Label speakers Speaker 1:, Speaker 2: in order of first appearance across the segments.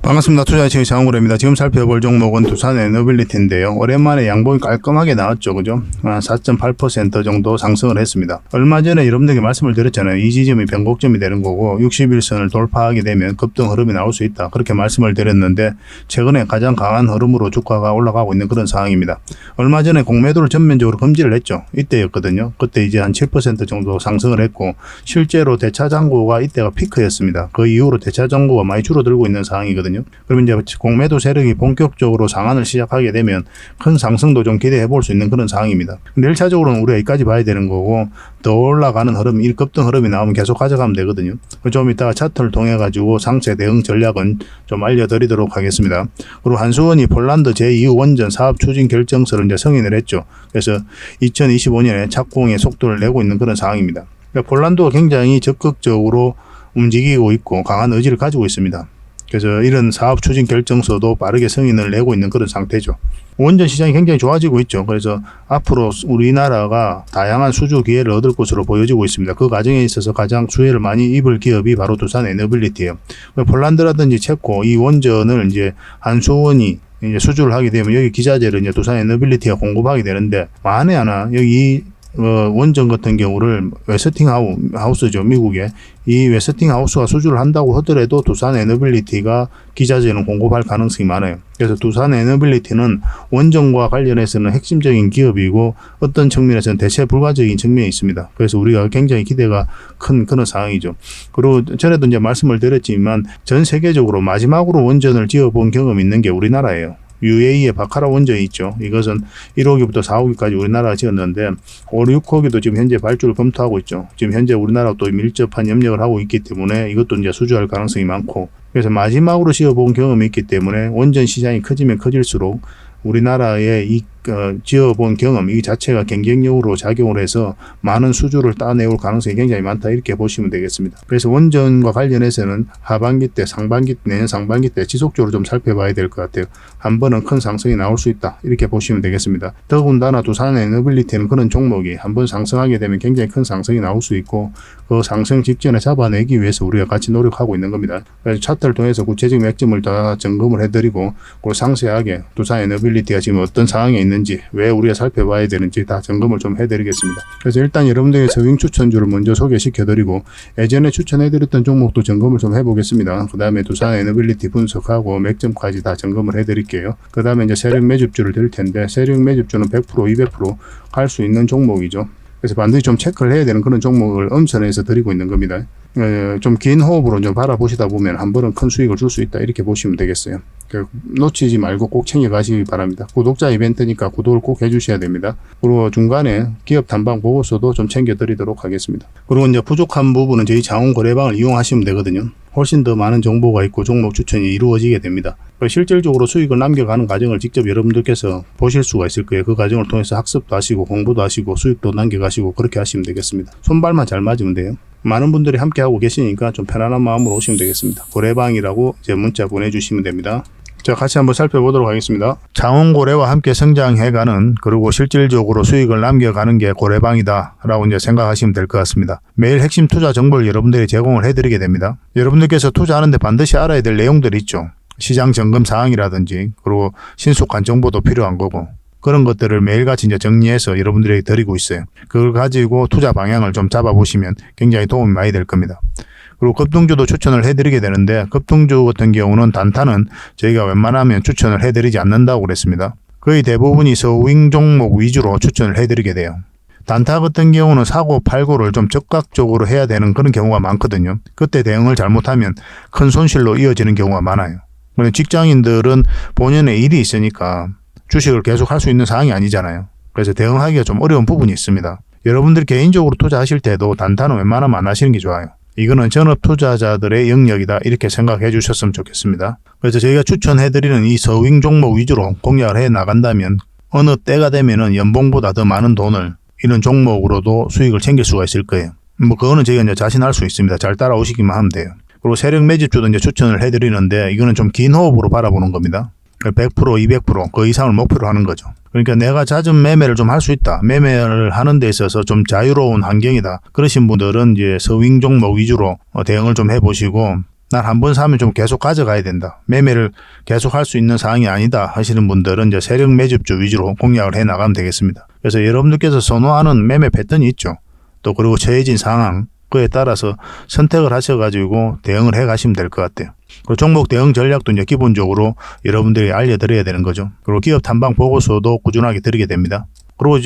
Speaker 1: 반갑습니다. 투자의 장훈구입니다. 지금 살펴볼 종목은 두산에너빌리티인데요. 오랜만에 양봉이 깔끔하게 나왔죠. 그죠? 4.8% 정도 상승을 했습니다. 얼마 전에 여러분들에게 말씀을 드렸잖아요. 이 지점이 변곡점이 되는 거고 61선을 돌파하게 되면 급등 흐름이 나올 수 있다. 그렇게 말씀을 드렸는데 최근에 가장 강한 흐름으로 주가가 올라가고 있는 그런 상황입니다. 얼마 전에 공매도를 전면적으로 금지를 했죠. 이때였거든요. 그때 이제 한 7% 정도 상승을 했고 실제로 대차장고가 이때가 피크였습니다. 그 이후로 대차장고가 많이 줄어들고 있는 상황이거든요. 그러면 이제 공매도 세력이 본격적으로 상한을 시작하게 되면 큰 상승도 좀 기대해 볼 수 있는 그런 상황입니다. 근데 1차적으로는 우리가 여기까지 봐야 되는 거고 더 올라가는 흐름, 급등 흐름이 나오면 계속 가져가면 되거든요. 좀 이따가 차트를 통해 가지고 상세 대응 전략은 좀 알려드리도록 하겠습니다. 그리고 한수원이 폴란드 제2 원전 사업 추진 결정서를 이제 승인을 했죠. 그래서 2025년에 착공의 속도를 내고 있는 그런 상황입니다. 그러니까 폴란드가 굉장히 적극적으로 움직이고 있고 강한 의지를 가지고 있습니다. 그래서 이런 사업 추진 결정서도 빠르게 승인을 내고 있는 그런 상태죠. 원전 시장이 굉장히 좋아지고 있죠. 그래서 앞으로 우리나라가 다양한 수주 기회를 얻을 것으로 보여지고 있습니다. 그 과정에 있어서 가장 수혜를 많이 입을 기업이 바로 두산에너빌리티예요. 폴란드라든지 체코 이 원전을 이제 한수원이 이제 수주를 하게 되면 여기 기자재를 이제 두산에너빌리티가 공급하게 되는데 만에 하나 여기 원전 같은 경우를 웨스팅하우스죠. 미국에 이 웨스팅하우스가 수주를 한다고 하더라도 두산에너빌리티가 기자재는 공급할 가능성이 많아요. 그래서 두산에너빌리티는 원전과 관련해서는 핵심적인 기업이고 어떤 측면에서는 대체 불가적인 측면이 있습니다. 그래서 우리가 굉장히 기대가 큰 그런 상황이죠. 그리고 전에도 이제 말씀을 드렸지만 전 세계적으로 마지막으로 원전을 지어본 경험이 있는 게 우리나라예요. UAE의 바카라 원전이 있죠. 이것은 1호기부터 4호기까지 우리나라가 지었는데 5, 6호기도 지금 현재 발주를 검토하고 있죠. 지금 현재 우리나라가 또 밀접한 협력을 하고 있기 때문에 이것도 이제 수주할 가능성이 많고 그래서 마지막으로 지어본 경험이 있기 때문에 원전 시장이 커지면 커질수록 우리나라의 이 지어본 경험 이 자체가 경쟁력으로 작용을 해서 많은 수주를 따내올 가능성이 굉장히 많다 이렇게 보시면 되겠습니다. 그래서 원전과 관련해서는 하반기 때 내년 상반기 때 지속적으로 좀 살펴봐야 될 것 같아요. 한 번은 큰 상승이 나올 수 있다 이렇게 보시면 되겠습니다. 더군다나 두산에너빌리티는 그런 종목이 한번 상승하게 되면 굉장히 큰 상승이 나올 수 있고 그 상승 직전에 잡아내기 위해서 우리가 같이 노력하고 있는 겁니다. 그래서 차트를 통해서 구체적인 맥점을 다 점검을 해드리고 그 상세하게 두산에너빌리티가 지금 어떤 상황에 있는지 왜 우리가 살펴봐야 되는지 다 점검을 좀 해드리겠습니다. 그래서 일단 여러분들의 서윙 추천주를 먼저 소개시켜드리고 예전에 추천해드렸던 종목도 점검을 좀 해보겠습니다. 그 다음에 두산에너빌리티 분석하고 맥점까지 다 점검을 해드릴게요. 그 다음에 이제 세력 매집주를 드릴 텐데 세력 매집주는 100% 200% 갈 수 있는 종목이죠. 그래서 반드시 좀 체크를 해야 되는 그런 종목을 엄선해서 드리고 있는 겁니다. 좀 긴 호흡으로 좀 바라보시다 보면 한 번은 큰 수익을 줄 수 있다 이렇게 보시면 되겠어요. 놓치지 말고 꼭 챙겨가시기 바랍니다. 구독자 이벤트니까 구독을 꼭 해주셔야 됩니다. 그리고 중간에 기업 탐방 보고서도 좀 챙겨드리도록 하겠습니다. 그리고 이제 부족한 부분은 저희 장원거래방을 이용하시면 되거든요. 훨씬 더 많은 정보가 있고 종목 추천이 이루어지게 됩니다. 실질적으로 수익을 남겨가는 과정을 직접 여러분들께서 보실 수가 있을 거예요. 그 과정을 통해서 학습도 하시고 공부도 하시고 수익도 남겨가시고 그렇게 하시면 되겠습니다. 손발만 잘 맞으면 돼요. 많은 분들이 함께 하고 계시니까 좀 편안한 마음으로 오시면 되겠습니다. 고래방이라고 이제 문자 보내주시면 됩니다. 자, 같이 한번 살펴보도록 하겠습니다. 장원고래와 함께 성장해가는 그리고 실질적으로 수익을 남겨가는 게 고래방이다 라고 이제 생각하시면 될 것 같습니다. 매일 핵심 투자 정보를 여러분들이 제공을 해드리게 됩니다. 여러분들께서 투자하는데 반드시 알아야 될 내용들이 있죠. 시장 점검 사항이라든지 그리고 신속한 정보도 필요한 거고 그런 것들을 매일같이 이제 정리해서 여러분들에게 드리고 있어요. 그걸 가지고 투자 방향을 좀 잡아보시면 굉장히 도움이 많이 될 겁니다. 그리고 급등주도 추천을 해드리게 되는데 급등주 같은 경우는 단타는 저희가 웬만하면 추천을 해드리지 않는다고 그랬습니다. 거의 대부분이 서윙 종목 위주로 추천을 해드리게 돼요. 단타 같은 경우는 사고 팔고를 좀 적극적으로 해야 되는 그런 경우가 많거든요. 그때 대응을 잘못하면 큰 손실로 이어지는 경우가 많아요. 그런데 직장인들은 본연의 일이 있으니까 주식을 계속 할 수 있는 상황이 아니잖아요. 그래서 대응하기가 좀 어려운 부분이 있습니다. 여러분들 개인적으로 투자하실 때도 단타는 웬만하면 안 하시는 게 좋아요. 이거는 전업 투자자들의 영역이다 이렇게 생각해 주셨으면 좋겠습니다. 그래서 저희가 추천해드리는 이 서윙 종목 위주로 공략을 해 나간다면 어느 때가 되면은 연봉보다 더 많은 돈을 이런 종목으로도 수익을 챙길 수가 있을 거예요. 그거는 저희가 이제 자신할 수 있습니다. 잘 따라오시기만 하면 돼요. 그리고 세력 매집주도 이제 추천을 해드리는데 이거는 좀 긴 호흡으로 바라보는 겁니다. 100%, 200%, 그 이상을 목표로 하는 거죠. 그러니까 내가 잦은 매매를 좀 할 수 있다. 매매를 하는 데 있어서 좀 자유로운 환경이다. 그러신 분들은 이제 서윙 종목 위주로 대응을 좀 해보시고 난 한 번 사면 좀 계속 가져가야 된다. 매매를 계속 할 수 있는 상황이 아니다 하시는 분들은 이제 세력 매집주 위주로 공략을 해 나가면 되겠습니다. 그래서 여러분들께서 선호하는 매매 패턴이 있죠. 또 그리고 처해진 상황, 그에 따라서 선택을 하셔가지고 대응을 해 가시면 될 것 같아요. 그리고 종목 대응 전략도 이제 기본적으로 여러분들이 알려드려야 되는 거죠. 그리고 기업 탐방 보고서도 꾸준하게 드리게 됩니다. 그리고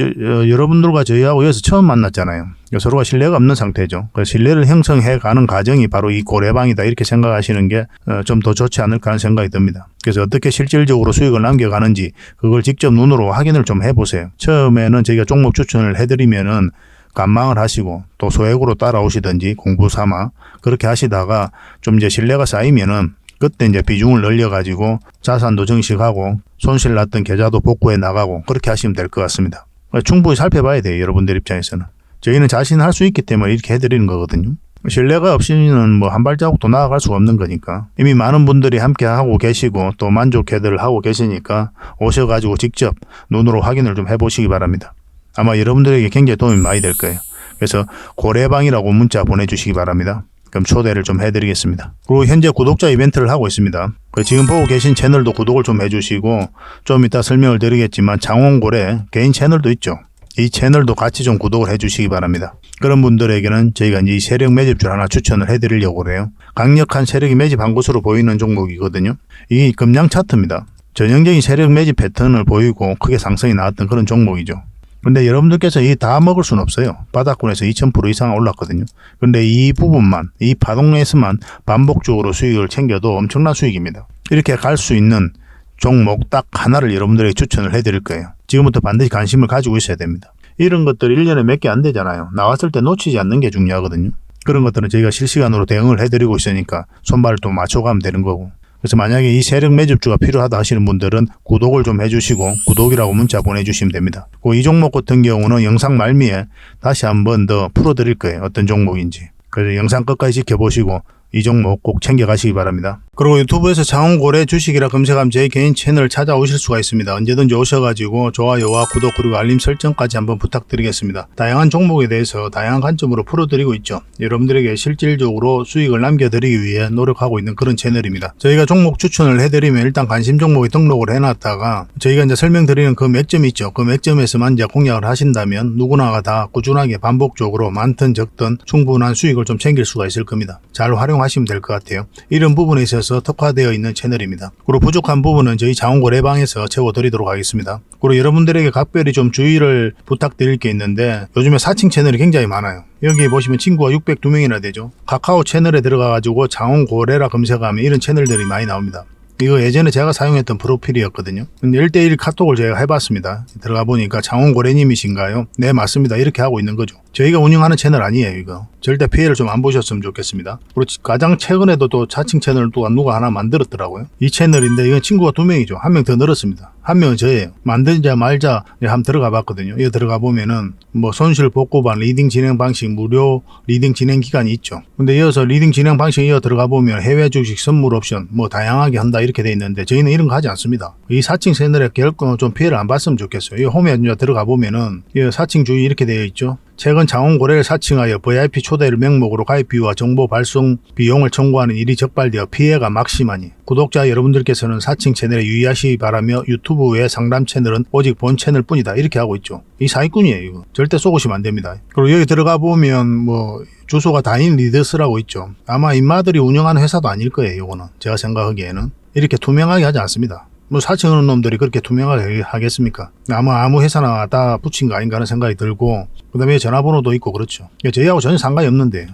Speaker 1: 여러분들과 저희하고 여기서 처음 만났잖아요. 서로가 신뢰가 없는 상태죠. 그 신뢰를 형성해 가는 과정이 바로 이 고래방이다 이렇게 생각하시는 게 좀 더 좋지 않을까 하는 생각이 듭니다. 그래서 어떻게 실질적으로 수익을 남겨가는지 그걸 직접 눈으로 확인을 좀 해보세요. 처음에는 저희가 종목 추천을 해드리면은 관망을 하시고 또 소액으로 따라오시든지 공부 삼아 그렇게 하시다가 좀 이제 신뢰가 쌓이면은 그때 이제 비중을 늘려가지고 자산도 증식하고 손실 났던 계좌도 복구해 나가고 그렇게 하시면 될 것 같습니다. 충분히 살펴봐야 돼요. 여러분들 입장에서는. 저희는 자신할 수 있기 때문에 이렇게 해드리는 거거든요. 신뢰가 없이는 뭐 한 발자국도 나아갈 수가 없는 거니까. 이미 많은 분들이 함께 하고 계시고 또 만족해들 하고 계시니까 오셔가지고 직접 눈으로 확인을 좀 해보시기 바랍니다. 아마 여러분들에게 굉장히 도움이 많이 될 거예요. 그래서 고래방이라고 문자 보내주시기 바랍니다. 그럼 초대를 좀 해드리겠습니다. 그리고 현재 구독자 이벤트를 하고 있습니다. 지금 보고 계신 채널도 구독을 좀 해주시고 좀 이따 설명을 드리겠지만 장원고래 개인 채널도 있죠. 이 채널도 같이 좀 구독을 해주시기 바랍니다. 그런 분들에게는 저희가 이제 이 세력 매집줄 하나 추천을 해드리려고 그래요. 강력한 세력이 매집한 것으로 보이는 종목이거든요. 이게 금량 차트입니다. 전형적인 세력 매집 패턴을 보이고 크게 상승이 나왔던 그런 종목이죠. 근데 여러분들께서 이 다 먹을 수는 없어요. 바닥권에서 2000% 이상 올랐거든요. 근데 이 부분만, 이 파동에서만 반복적으로 수익을 챙겨도 엄청난 수익입니다. 이렇게 갈 수 있는 종목 딱 하나를 여러분들에게 추천을 해드릴 거예요. 지금부터 반드시 관심을 가지고 있어야 됩니다. 이런 것들 1년에 몇 개 안 되잖아요. 나왔을 때 놓치지 않는 게 중요하거든요. 그런 것들은 저희가 실시간으로 대응을 해드리고 있으니까 손발을 또 맞춰가면 되는 거고. 그래서 만약에 이 세력 매집주가 필요하다 하시는 분들은 구독을 좀 해주시고 구독이라고 문자 보내주시면 됩니다. 이 종목 같은 경우는 영상 말미에 다시 한번 더 풀어드릴 거예요. 어떤 종목인지. 그래서 영상 끝까지 지켜보시고 이 종목 꼭 챙겨가시기 바랍니다. 그리고 유튜브에서 장원고래 주식이라 검색하면 제 개인 채널 찾아오실 수가 있습니다. 언제든지 오셔가지고 좋아요와 구독 그리고 알림 설정까지 한번 부탁드리겠습니다. 다양한 종목에 대해서 다양한 관점으로 풀어드리고 있죠. 여러분들에게 실질적으로 수익을 남겨드리기 위해 노력하고 있는 그런 채널입니다. 저희가 종목 추천을 해드리면 일단 관심 종목에 등록을 해놨다가 저희가 이제 설명드리는 그 맥점이 있죠. 그 맥점에서만 이제 공략을 하신다면 누구나가 다 꾸준하게 반복적으로 많든 적든 충분한 수익을 좀 챙길 수가 있을 겁니다. 잘 활용하시면 될 것 같아요. 이런 부분에 있어서 특화되어 있는 채널입니다. 그리고 부족한 부분은 저희 장원고래방에서 채워드리도록 하겠습니다. 그리고 여러분들에게 각별히 좀 주의를 부탁드릴 게 있는데 요즘에 사칭 채널이 굉장히 많아요. 여기 보시면 친구가 602명이나 되죠. 카카오 채널에 들어가가지고 장원고래라 검색하면 이런 채널들이 많이 나옵니다. 이거 예전에 제가 사용했던 프로필이었거든요. 근데 1대1 카톡을 제가 해봤습니다. 들어가 보니까 장원고래님이신가요? 네, 맞습니다. 이렇게 하고 있는 거죠. 저희가 운영하는 채널 아니에요, 이거. 절대 피해를 좀 안 보셨으면 좋겠습니다. 그리고 가장 최근에도 또 자칭 채널을 또 누가 하나 만들었더라고요. 이 채널인데 이건 친구가 2명이죠. 1명 더 늘었습니다. 1명은 저예요. 만들자 말자 한번 들어가 봤거든요. 이거 들어가 보면은 뭐 손실 복구반 리딩 진행 방식 무료 리딩 진행 기간이 있죠. 근데 이어서 리딩 진행 방식 이어 들어가 보면 해외 주식 선물 옵션 뭐 다양하게 한다 이렇게 돼 있는데 저희는 이런 거 하지 않습니다. 이 사칭 채널에 결코 좀 피해를 안 봤으면 좋겠어요. 이 홈에 들어가 보면은 이 사칭 주의 이렇게 되어 있죠. 최근 장원고래를 사칭하여 VIP 초대를 명목으로 가입비와 정보 발송 비용을 청구하는 일이 적발되어 피해가 막심하니 구독자 여러분들께서는 사칭 채널에 유의하시기 바라며 유튜브 외 상담 채널은 오직 본 채널 뿐이다 이렇게 하고 있죠. 이 사기꾼이에요. 이거 절대 쏘고시면 안 됩니다. 그리고 여기 들어가 보면 뭐 주소가 다인 리더스라고 있죠. 아마 인마들이 운영하는 회사도 아닐 거예요. 이거는 제가 생각하기에는 이렇게 투명하게 하지 않습니다. 뭐 사칭하는 놈들이 그렇게 투명하게 하겠습니까? 아무 회사나 다 붙인 거 아닌가 하는 생각이 들고 그 다음에 전화번호도 있고 그렇죠. 저희하고 전혀 상관이 없는데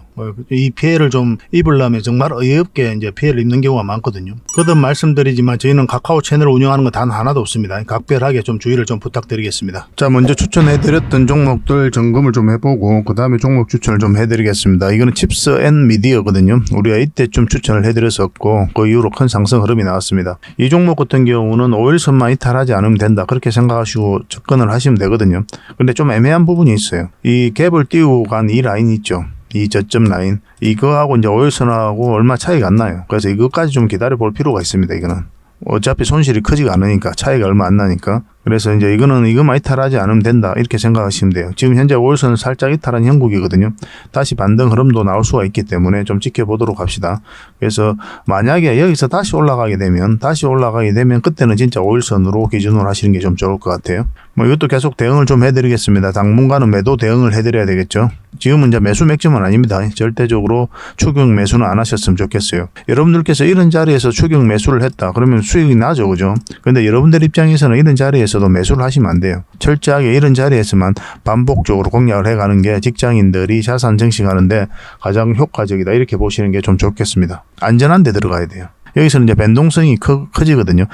Speaker 1: 이 피해를 좀 입으려면 정말 어이없게 이제 피해를 입는 경우가 많거든요. 거듭 말씀드리지만 저희는 카카오 채널을 운영하는 거 단 하나도 없습니다. 각별하게 좀 주의를 좀 부탁드리겠습니다. 자, 먼저 추천해드렸던 종목들 점검을 좀 해보고 그 다음에 종목 추천을 좀 해드리겠습니다. 이거는 칩스 앤 미디어거든요. 우리가 이때 좀 추천을 해드렸었고 그 이후로 큰 상승 흐름이 나왔습니다. 이 종목 같은 경우는 5일선만 이탈하지 않으면 된다 그렇게 생각하시고 접근을 하시면 되거든요. 근데 좀 애매한 부분이 있어요. 이 갭을 띄우고 간 이 라인 있죠. 이 저점 라인 이거하고 이제 5일선하고 얼마 차이가 안 나요. 그래서 이것까지 좀 기다려 볼 필요가 있습니다. 이거는 어차피 손실이 크지가 않으니까 차이가 얼마 안 나니까 그래서 이제 이거만 이탈하지 않으면 된다 이렇게 생각하시면 돼요. 지금 현재 5일선은 살짝 이탈한 형국이거든요. 다시 반등 흐름도 나올 수가 있기 때문에 좀 지켜보도록 합시다. 그래서 만약에 여기서 다시 올라가게 되면 그때는 진짜 5일선으로 기준으로 하시는 게 좀 좋을 것 같아요. 뭐 이것도 계속 대응을 좀 해드리겠습니다. 당분간은 매도 대응을 해드려야 되겠죠. 지금은 이제 매수 맥점은 아닙니다. 절대적으로 추격 매수는 안 하셨으면 좋겠어요. 여러분들께서 이런 자리에서 추격 매수를 했다 그러면 수익이 나죠, 그죠? 근데 여러분들 입장에서는 이런 자리에서도 매수를 하시면 안 돼요. 철저하게 이런 자리에서만 반복적으로 공략을 해가는 게 직장인들이 자산 증식하는데 가장 효과적이다 이렇게 보시는 게 좀 좋겠습니다. 안전한 데 들어가야 돼요. 여기서는 이제 변동성이 커지거든요.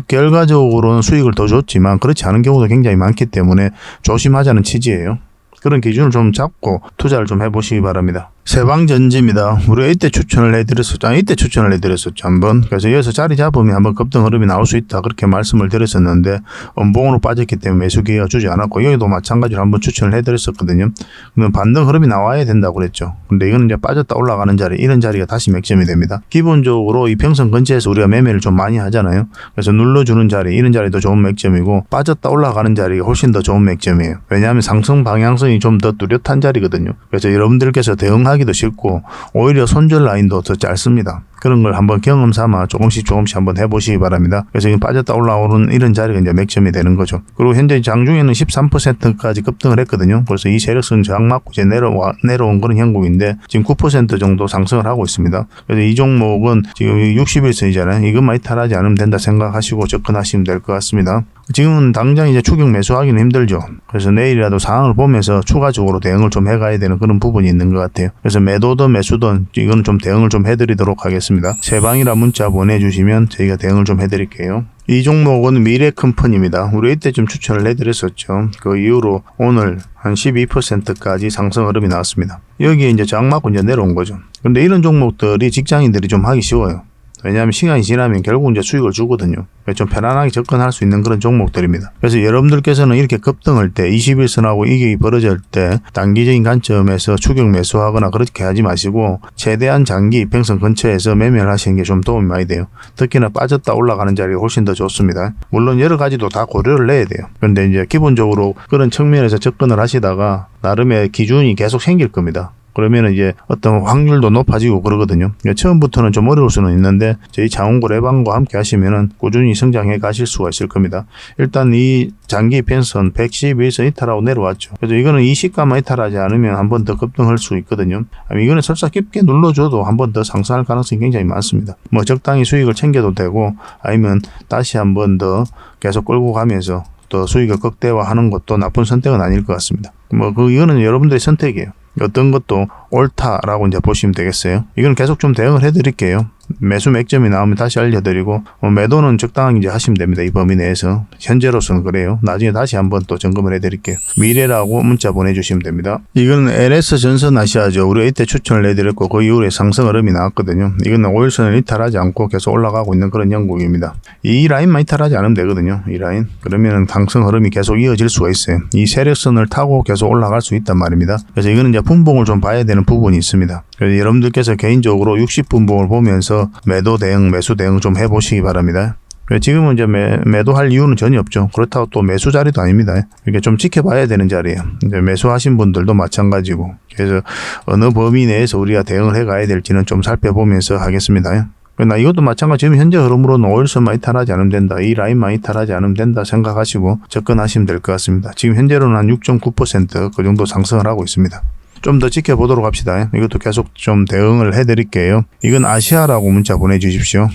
Speaker 1: 결과적으로는 수익을 더 줬지만 그렇지 않은 경우도 굉장히 많기 때문에 조심하자는 취지예요. 그런 기준을 좀 잡고 투자를 좀 해보시기 바랍니다. 세방전지입니다. 우리가 이때 추천을 해드렸었죠. 한번. 그래서 여기서 자리 잡으면 한번 급등 흐름이 나올 수 있다. 그렇게 말씀을 드렸었는데 음봉으로 빠졌기 때문에 매수 기회가 주지 않았고 여기도 마찬가지로 한번 추천을 해드렸었거든요. 그러면 반등 흐름이 나와야 된다고 그랬죠. 근데 이거는 이제 빠졌다 올라가는 자리, 이런 자리가 다시 맥점이 됩니다. 기본적으로 이 평선 근처에서 우리가 매매를 좀 많이 하잖아요. 그래서 눌러주는 자리, 이런 자리도 좋은 맥점이고 빠졌다 올라가는 자리가 훨씬 더 좋은 맥점이에요. 왜냐하면 상승 방향성이 좀 더 뚜렷한 자리거든요. 그래서 여러분들께서 대응하기도 쉽고 오히려 손절 라인도 더 짧습니다. 그런 걸 한번 경험 삼아 조금씩 한번 해보시기 바랍니다. 그래서 빠졌다 올라오는 이런 자리가 이제 맥점이 되는 거죠. 그리고 현재 장중에는 13%까지 급등을 했거든요. 그래서 이 세력선 저항 맞고 이제 내려온 그런 형국인데 지금 9% 정도 상승을 하고 있습니다. 그래서 이 종목은 지금 60일선이잖아요. 이것만 이탈하지 않으면 된다 생각하시고 접근하시면 될 것 같습니다. 지금은 당장 이제 추격 매수하기는 힘들죠. 그래서 내일이라도 상황을 보면서 추가적으로 대응을 좀 해가야 되는 그런 부분이 있는 것 같아요. 그래서 매도든 매수든 이건 좀 대응을 좀 해드리도록 하겠습니다. 세방이라 문자 보내주시면 저희가 대응을 좀 해드릴게요. 이 종목은 미래컴퍼니입니다. 우리 이때 좀 추천을 해드렸었죠. 그 이후로 오늘 한 12%까지 상승 흐름이 나왔습니다. 여기에 이제 저항 맞고 이제 내려온 거죠. 근데 이런 종목들이 직장인들이 좀 하기 쉬워요. 왜냐하면 시간이 지나면 결국 이제 수익을 주거든요. 좀 편안하게 접근할 수 있는 그런 종목들입니다. 그래서 여러분들께서는 이렇게 급등할 때 21선하고 이격이 벌어질 때 단기적인 관점에서 추격 매수하거나 그렇게 하지 마시고 최대한 장기 이평선 근처에서 매매를 하시는 게 좀 도움이 많이 돼요. 특히나 빠졌다 올라가는 자리가 훨씬 더 좋습니다. 물론 여러 가지도 다 고려를 해야 돼요. 그런데 이제 기본적으로 그런 측면에서 접근을 하시다가 나름의 기준이 계속 생길 겁니다. 그러면 이제 어떤 확률도 높아지고 그러거든요. 처음부터는 좀 어려울 수는 있는데 저희 장원고 레방과 함께 하시면은 꾸준히 성장해 가실 수가 있을 겁니다. 일단 이 장기 편선 111선 이탈하고 내려왔죠. 그래서 이거는 이 시가만 이탈하지 않으면 한 번 더 급등할 수 있거든요. 이거는 설사 깊게 눌러줘도 한 번 더 상승할 가능성이 굉장히 많습니다. 뭐 적당히 수익을 챙겨도 되고 아니면 다시 한 번 더 계속 끌고 가면서 또 수익을 극대화하는 것도 나쁜 선택은 아닐 것 같습니다. 이거는 여러분들의 선택이에요. 어떤 것도 옳다라고 이제 보시면 되겠어요. 이건 계속 좀 대응을 해드릴게요. 매수 맥점이 나오면 다시 알려드리고 매도는 적당하게 이제 하시면 됩니다. 이 범위 내에서 현재로서는 그래요. 나중에 다시 한번 또 점검을 해드릴게요. 미래라고 문자 보내주시면 됩니다. 이거는 LS전선 아시아죠. 우리가 이때 추천을 해드렸고 그 이후에 상승 흐름이 나왔거든요. 이거는 5일선을 이탈하지 않고 계속 올라가고 있는 그런 형국입니다. 이 라인만 이탈하지 않으면 되거든요. 이 라인. 그러면 상승 흐름이 계속 이어질 수가 있어요. 이 세력선을 타고 계속 올라갈 수 있단 말입니다. 그래서 이거는 이제 분봉을 좀 봐야 되는 부분이 있습니다. 그래서 여러분들께서 개인적으로 60분봉을 보면서 매도 대응, 매수 대응 좀 해보시기 바랍니다. 지금은 이제 매도할 이유는 전혀 없죠. 그렇다고 또 매수 자리도 아닙니다. 이렇게 좀 지켜봐야 되는 자리예요. 이제 매수하신 분들도 마찬가지고. 그래서 어느 범위 내에서 우리가 대응을 해가야 될지는 좀 살펴보면서 하겠습니다. 그러나 이것도 마찬가지. 지금 현재 흐름으로는 5일선만 이탈하지 않으면 된다. 이 라인만 이탈하지 않으면 된다 생각하시고 접근하시면 될 것 같습니다. 지금 현재로는 한 6.9% 그 정도 상승을 하고 있습니다. 좀 더 지켜보도록 합시다. 이것도 계속 좀 대응을 해드릴게요. 이건 아시아라고 문자 보내주십시오.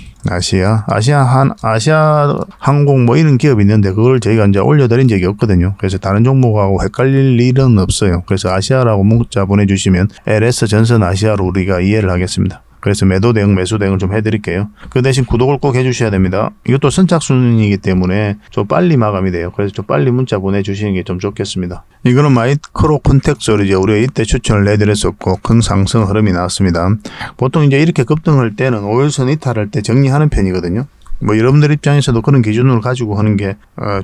Speaker 1: 아시아 항공 뭐 이런 기업이 있는데 그걸 저희가 이제 올려드린 적이 없거든요. 그래서 다른 종목하고 헷갈릴 일은 없어요. 그래서 아시아라고 문자 보내주시면 LS 전선 아시아로 우리가 이해를 하겠습니다. 그래서 매도 대응, 매수 대응을 좀 해드릴게요. 그 대신 구독을 꼭 해주셔야 됩니다. 이것도 선착순이기 때문에 좀 빨리 마감이 돼요. 그래서 좀 빨리 문자 보내주시는 게 좀 좋겠습니다. 이거는 마이크로 콘텍솔이죠. 우리가 이때 추천을 해드렸었고 큰 상승 흐름이 나왔습니다. 보통 이제 이렇게 급등할 때는 5일선 이탈할 때 정리하는 편이거든요. 여러분들 입장에서도 그런 기준으로 가지고 하는 게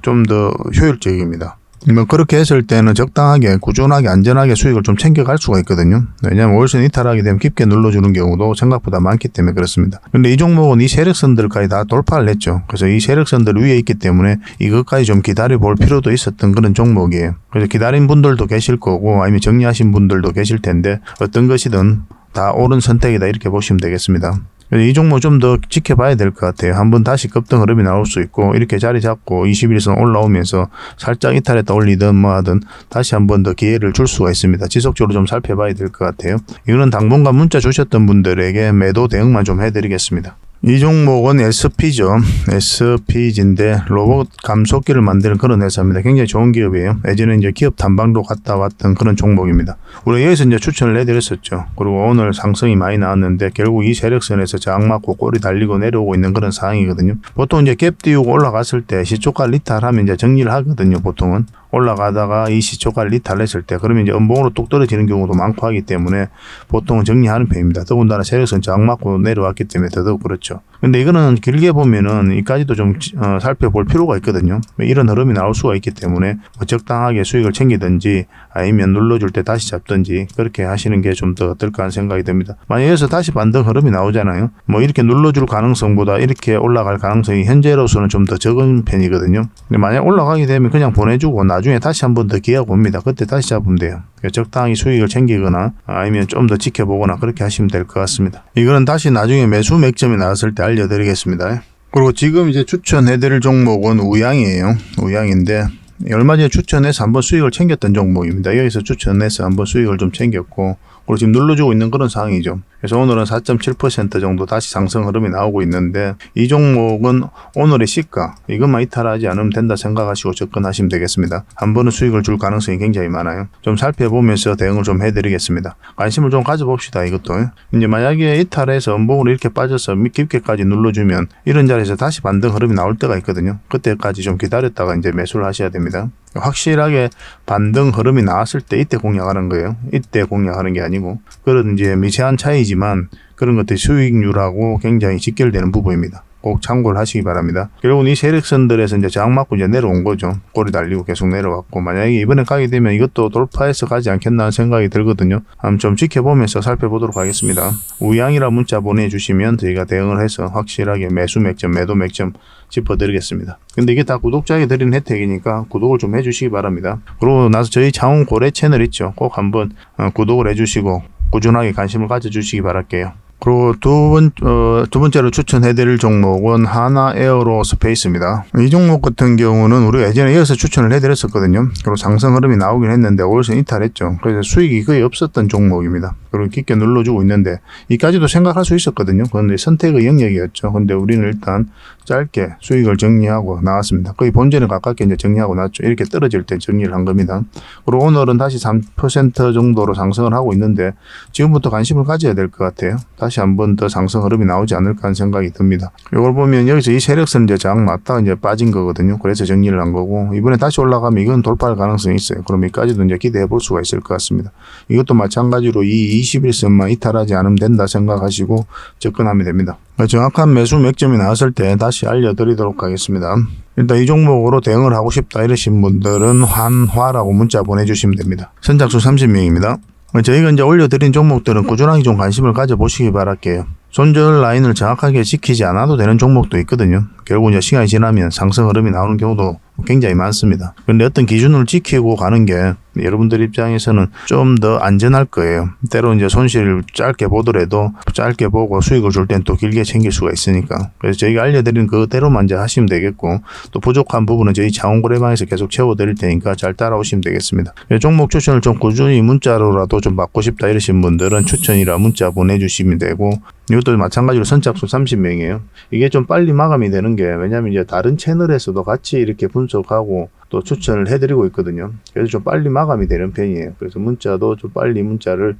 Speaker 1: 좀 더 효율적입니다. 뭐 그렇게 했을 때는 적당하게 꾸준하게 안전하게 수익을 좀 챙겨갈 수가 있거든요. 왜냐하면 월선 이탈하게 되면 깊게 눌러주는 경우도 생각보다 많기 때문에 그렇습니다. 근데 이 종목은 이 세력선들까지 다 돌파를 했죠. 그래서 이 세력선들 위에 있기 때문에 이것까지 좀 기다려 볼 필요도 있었던 그런 종목이에요. 그래서 기다린 분들도 계실 거고 아니면 정리하신 분들도 계실 텐데 어떤 것이든 다 옳은 선택이다 이렇게 보시면 되겠습니다. 이 종목 좀 더 지켜봐야 될 것 같아요. 한번 다시 급등 흐름이 나올 수 있고 이렇게 자리 잡고 21선 올라오면서 살짝 이탈했다 올리든 뭐 하든 다시 한번 더 기회를 줄 수가 있습니다. 지속적으로 좀 살펴봐야 될 것 같아요. 이거는 당분간 문자 주셨던 분들에게 매도 대응만 좀 해드리겠습니다. 이 종목은 SP죠. SPG인데 로봇 감속기를 만드는 그런 회사입니다. 굉장히 좋은 기업이에요. 예전에 이제 기업 탐방도 갔다 왔던 그런 종목입니다. 우리 여기서 이제 추천을 해드렸었죠. 그리고 오늘 상승이 많이 나왔는데 결국 이 세력선에서 저항 맞고 꼬리 달리고 내려오고 있는 그런 상황이거든요. 보통 이제 갭 띄우고 올라갔을 때 시초가 리탈하면 이제 정리를 하거든요. 보통은. 올라가다가 이 시초가를 리탈했을 때 그러면 이제 음봉으로 뚝 떨어지는 경우도 많고 하기 때문에 보통은 정리하는 편입니다. 더군다나 세력선 저항 맞고 내려왔기 때문에 더더욱 그렇죠. 근데 이거는 길게 보면은 이까지도 좀 살펴볼 필요가 있거든요. 이런 흐름이 나올 수가 있기 때문에 뭐 적당하게 수익을 챙기든지 아니면 눌러줄 때 다시 잡든지 그렇게 하시는 게 좀 더 어떨까 하는 생각이 듭니다. 만약 여기서 다시 반등 흐름이 나오잖아요. 뭐 이렇게 눌러줄 가능성보다 이렇게 올라갈 가능성이 현재로서는 좀 더 적은 편이거든요. 근데 만약 올라가게 되면 그냥 보내주고 나중에 다시 한 번 더 기회가 옵니다. 그때 다시 잡으면 돼요. 적당히 수익을 챙기거나 아니면 좀 더 지켜보거나 그렇게 하시면 될 것 같습니다. 이거는 다시 나중에 매수 맥점이 나왔을 때 알려드리겠습니다. 그리고 지금 이제 추천해드릴 종목은 우양이에요. 우양인데 얼마 전에 추천해서 한번 수익을 챙겼던 종목입니다. 여기서 추천해서 한번 수익을 좀 챙겼고 그리고 지금 눌러주고 있는 그런 상황이죠. 그래서 오늘은 4.7% 정도 다시 상승 흐름이 나오고 있는데 이 종목은 오늘의 시가 이것만 이탈하지 않으면 된다 생각하시고 접근하시면 되겠습니다. 한 번은 수익을 줄 가능성이 굉장히 많아요. 좀 살펴보면서 대응을 좀 해드리겠습니다. 관심을 좀 가져봅시다. 이것도 이제 만약에 이탈해서 음봉으로 이렇게 빠져서 깊게까지 눌러주면 이런 자리에서 다시 반등 흐름이 나올 때가 있거든요. 그때까지 좀 기다렸다가 이제 매수를 하셔야 됩니다. 확실하게 반등 흐름이 나왔을 때 이때 공략하는 거예요. 이때 공략하는 게 아니고 그런 이제 미세한 차이지만 그런 것들이 수익률하고 굉장히 직결되는 부분입니다. 꼭 참고를 하시기 바랍니다. 결국은 이 세력선들에서 이제 저항 맞고 이제 내려온 거죠. 꼬리 달리고 계속 내려왔고 만약에 이번에 가게 되면 이것도 돌파해서 가지 않겠나 하는 생각이 들거든요. 한번 좀 지켜보면서 살펴보도록 하겠습니다. 우양이라 문자 보내주시면 저희가 대응을 해서 확실하게 매수 맥점, 매도 맥점 짚어드리겠습니다. 근데 이게 다 구독자에게 드리는 혜택이니까 구독을 좀 해주시기 바랍니다. 그러고 나서 저희 장원 고래 채널 있죠. 꼭 한번 구독을 해주시고 꾸준하게 관심을 가져주시기 바랄게요. 그리고 두 번째로 추천해드릴 종목은 하나 에어로스페이스입니다. 이 종목 같은 경우는 우리가 예전에 이어서 추천을 해드렸었거든요. 그리고 상승 흐름이 나오긴 했는데 월선 이탈했죠. 그래서 수익이 거의 없었던 종목입니다. 그리고 깊게 눌러주고 있는데 이까지도 생각할 수 있었거든요. 그런데 선택의 영역이었죠. 근데 우리는 일단 짧게 수익을 정리하고 나왔습니다. 거의 본전에 가깝게 이제 정리하고 나왔죠. 이렇게 떨어질 때 정리를 한 겁니다. 그리고 오늘은 다시 3% 정도로 상승을 하고 있는데 지금부터 관심을 가져야 될 것 같아요. 다시 한 번 더 상승 흐름이 나오지 않을까 하는 생각이 듭니다. 이걸 보면 여기서 이 세력선 이제 저항 맞다가 이제 빠진 거거든요. 그래서 정리를 한 거고 이번에 다시 올라가면 이건 돌파할 가능성이 있어요. 그럼 여기까지도 이제 기대해 볼 수가 있을 것 같습니다. 이것도 마찬가지로 이 21선만 이탈하지 않으면 된다 생각하시고 접근하면 됩니다. 정확한 매수 맥점이 나왔을 때 다시 알려드리도록 하겠습니다. 일단 이 종목으로 대응을 하고 싶다 이러신 분들은 환화라고 문자 보내주시면 됩니다. 선착수 30명입니다. 저희가 이제 올려드린 종목들은 꾸준하게 좀 관심을 가져보시기 바랄게요. 손절 라인을 정확하게 지키지 않아도 되는 종목도 있거든요. 결국 이제 시간이 지나면 상승 흐름이 나오는 경우도 굉장히 많습니다. 그런데 어떤 기준을 지키고 가는 게 여러분들 입장에서는 좀 더 안전할 거예요. 때로 이제 손실을 짧게 보더라도 짧게 보고 수익을 줄 땐 또 길게 챙길 수가 있으니까. 그래서 저희가 알려드린 그대로만 이제 하시면 되겠고 또 부족한 부분은 저희 자원거래방에서 계속 채워드릴 테니까 잘 따라오시면 되겠습니다. 종목 추천을 좀 꾸준히 문자로라도 좀 받고 싶다 이러신 분들은 추천이라 문자 보내주시면 되고 이것도 마찬가지로 선착수 30명이에요. 이게 좀 빨리 마감이 되는 게 왜냐면 이제 다른 채널에서도 같이 이렇게 분석하고 또 추천을 해드리고 있거든요. 그래서 좀 빨리 마감이 되는 편이에요. 그래서 문자도 좀 빨리 문자를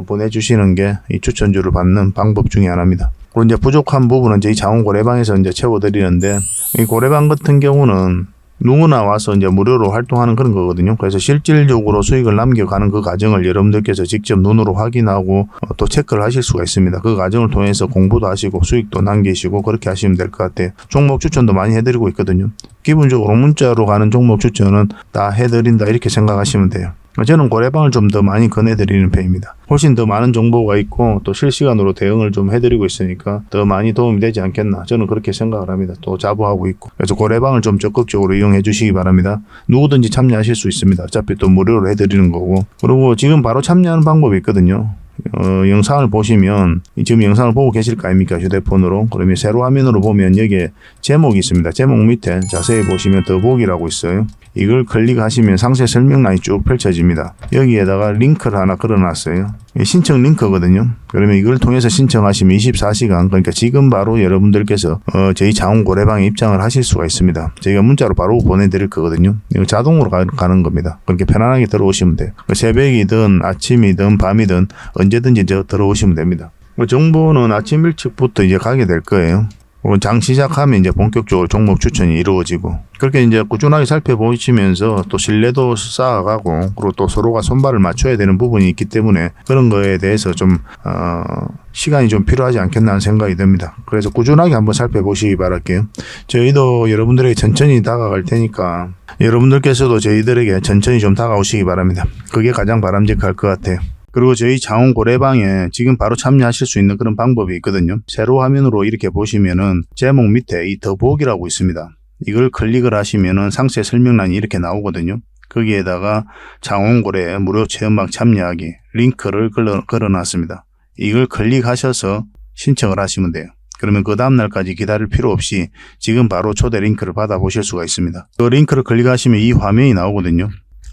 Speaker 1: 보내주시는 게 이 추천주를 받는 방법 중에 하나입니다. 그리고 이제 부족한 부분은 저희 자원 고래방에서 이제 채워드리는데 이 고래방 같은 경우는 누구나 와서 이제 무료로 활동하는 그런 거거든요. 그래서 실질적으로 수익을 남겨가는 그 과정을 여러분들께서 직접 눈으로 확인하고 또 체크를 하실 수가 있습니다. 그 과정을 통해서 공부도 하시고 수익도 남기시고 그렇게 하시면 될 것 같아요. 종목 추천도 많이 해드리고 있거든요. 기본적으로 문자로 가는 종목 추천은 다 해드린다 이렇게 생각하시면 돼요. 저는 고래방을 좀 더 많이 권해드리는 편입니다. 훨씬 더 많은 정보가 있고 또 실시간으로 대응을 좀 해드리고 있으니까 더 많이 도움이 되지 않겠나 저는 그렇게 생각을 합니다. 또 자부하고 있고 그래서 고래방을 좀 적극적으로 이용해 주시기 바랍니다. 누구든지 참여하실 수 있습니다. 어차피 또 무료로 해드리는 거고. 그리고 지금 바로 참여하는 방법이 있거든요. 영상을 보시면 지금 영상을 보고 계실 거 아닙니까? 휴대폰으로. 그러면 세로 화면으로 보면 여기에 제목이 있습니다. 제목 밑에 자세히 보시면 더보기라고 있어요. 이걸 클릭하시면 상세 설명란이 쭉 펼쳐집니다. 여기에다가 링크를 하나 걸어놨어요. 신청 링크거든요. 그러면 이걸 통해서 신청하시면 24시간 그러니까 지금 바로 여러분들께서 저희 자원 고래방에 입장을 하실 수가 있습니다. 저희가 문자로 바로 보내드릴 거거든요. 이거 자동으로 가는 겁니다. 그렇게 편안하게 들어오시면 돼요. 새벽이든 아침이든 밤이든 언제든지 들어오시면 됩니다. 정보는 아침 일찍부터 이제 가게 될 거예요. 장 시작하면 이제 본격적으로 종목 추천이 이루어지고 그렇게 이제 꾸준하게 살펴보시면서 또 신뢰도 쌓아가고 그리고 또 서로가 손발을 맞춰야 되는 부분이 있기 때문에 그런 거에 대해서 좀 시간이 좀 필요하지 않겠나 하는 생각이 듭니다. 그래서 꾸준하게 한번 살펴보시기 바랄게요. 저희도 여러분들에게 천천히 다가갈 테니까 여러분들께서도 저희들에게 천천히 좀 다가오시기 바랍니다. 그게 가장 바람직할 것 같아요. 그리고 저희 자원 고래방에 지금 바로 참여하실 수 있는 그런 방법이 있거든요. 세로 화면으로 이렇게 보시면은 제목 밑에 이 더보기라고 있습니다. 이걸 클릭을 하시면은 상세 설명란이 이렇게 나오거든요. 거기에다가 자원 고래 무료 체험방 참여하기 링크를 걸어놨습니다. 이걸 클릭하셔서 신청을 하시면 돼요. 그러면 그 다음날까지 기다릴 필요 없이 지금 바로 초대 링크를 받아보실 수가 있습니다. 그 링크를 클릭하시면 이 화면이 나오거든요.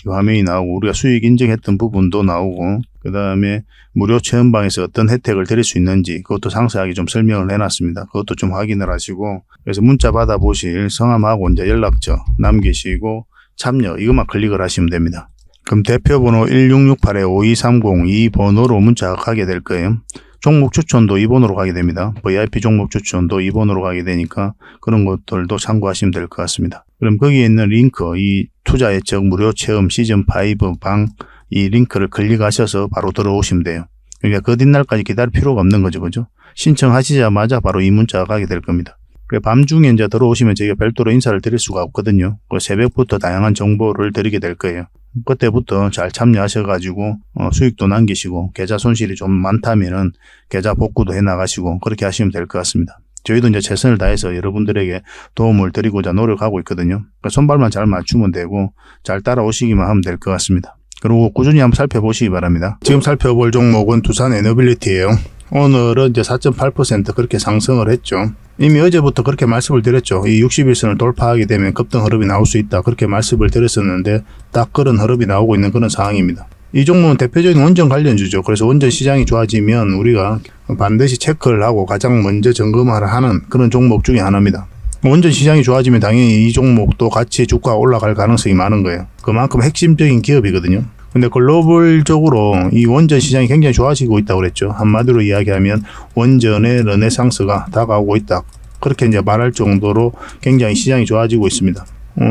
Speaker 1: 이 화면이 나오고 우리가 수익 인증했던 부분도 나오고 그 다음에 무료 체험방에서 어떤 혜택을 드릴 수 있는지 그것도 상세하게 좀 설명을 해놨습니다. 그것도 좀 확인을 하시고 그래서 문자 받아보실 성함하고 이제 연락처 남기시고 참여 이것만 클릭을 하시면 됩니다. 그럼 대표번호 1668-5230 이 번호로 문자가 가게 될 거예요. 종목 추천도 2번으로 가게 됩니다. VIP 종목 추천도 2번으로 가게 되니까 그런 것들도 참고하시면 될 것 같습니다. 그럼 거기에 있는 링크, 이 투자 예측 무료 체험 시즌5 방 이 링크를 클릭하셔서 바로 들어오시면 돼요. 그러니까 그 뒷날까지 기다릴 필요가 없는 거죠. 그죠? 신청하시자마자 바로 이 문자가 가게 될 겁니다. 밤중에 이제 들어오시면 저희가 별도로 인사를 드릴 수가 없거든요. 새벽부터 다양한 정보를 드리게 될 거예요. 그때부터 잘 참여하셔가지고 수익도 남기시고 계좌 손실이 좀 많다면은 계좌 복구도 해나가시고 그렇게 하시면 될 것 같습니다. 저희도 이제 최선을 다해서 여러분들에게 도움을 드리고자 노력하고 있거든요. 그러니까 손발만 잘 맞추면 되고 잘 따라오시기만 하면 될 것 같습니다. 그리고 꾸준히 한번 살펴보시기 바랍니다. 지금 살펴볼 종목은 두산 에너빌리티예요. 오늘은 이제 4.8% 그렇게 상승을 했죠. 이미 어제부터 그렇게 말씀을 드렸죠. 이 60일선을 돌파하게 되면 급등 흐름이 나올 수 있다. 그렇게 말씀을 드렸었는데 딱 그런 흐름이 나오고 있는 그런 상황입니다. 이 종목은 대표적인 원전 관련주죠. 그래서 원전 시장이 좋아지면 우리가 반드시 체크를 하고 가장 먼저 점검을 하는 그런 종목 중에 하나입니다. 원전 시장이 좋아지면 당연히 이 종목도 같이 주가가 올라갈 가능성이 많은 거예요. 그만큼 핵심적인 기업이거든요. 근데 글로벌적으로 이 원전 시장이 굉장히 좋아지고 있다고 그랬죠. 한마디로 이야기하면 원전의 르네상스가 다가오고 있다. 그렇게 이제 말할 정도로 굉장히 시장이 좋아지고 있습니다.